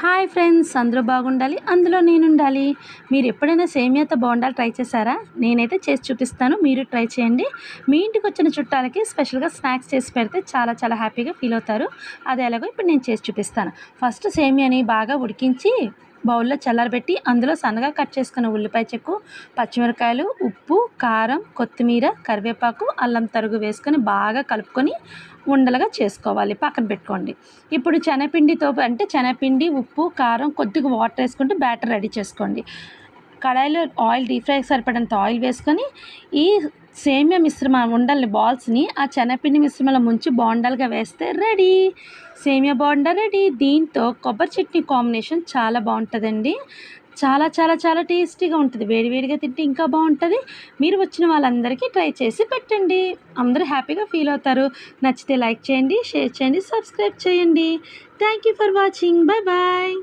Hi friends, అందరూ బాగుండాలి, అందులో నేనుండాలి. మీరు ఎప్పుడైనా సేమియాతో బోండాలు ట్రై చేశారా? నేనైతే చేసి చూపిస్తాను, మీరు ట్రై చేయండి. మీ ఇంటికి వచ్చిన చుట్టాలకి స్పెషల్గా స్నాక్స్ చేసి పెడితే చాలా చాలా హ్యాపీగా ఫీల్ అవుతారు. అది ఎలాగో ఇప్పుడు నేను చేసి చూపిస్తాను. ఫస్ట్ సేమియాని బాగా ఉడికించి బౌల్లో చల్లారబెట్టి అందులో సన్నగా కట్ చేసుకున్న ఉల్లిపాయ చెక్కు, పచ్చిమిరకాయలు, ఉప్పు, కారం, కొత్తిమీర, కరివేపాకు, అల్లం తరుగు వేసుకొని బాగా కలుపుకొని ఉండలుగా చేసుకోవాలి, పక్కన పెట్టుకోండి. ఇప్పుడు శనగపిండి, ఉప్పు, కారం, కొద్దిగా వాటర్ వేసుకుంటూ బ్యాటర్ రెడీ చేసుకోండి. కడాయిలో ఆయిల్, డీప్ ఫ్రైకి సరిపడంత ఆయిల్ వేసుకొని ఈ సేమియా మిశ్రమ ఉండల్ని బాల్స్ని ఆ శనగపిండి మిశ్రమంలో ముంచి బోండాలుగా వేస్తే రెడీ, సేమియా బోండా రెడీ. దీంతో కొబ్బరి చట్నీ కాంబినేషన్ చాలా బాగుంటుందండి. చాలా చాలా చాలా టేస్టీగా ఉంటుంది. వేడివేడిగా తింటే ఇంకా బాగుంటుంది. మీరు వచ్చిన వాళ్ళందరికీ ట్రై చేసి పెట్టండి, అందరూ హ్యాపీగా ఫీల్ అవుతారు. నచ్చితే లైక్ చేయండి, షేర్ చేయండి, సబ్స్క్రైబ్ చేయండి. Thank you for watching. Bye bye.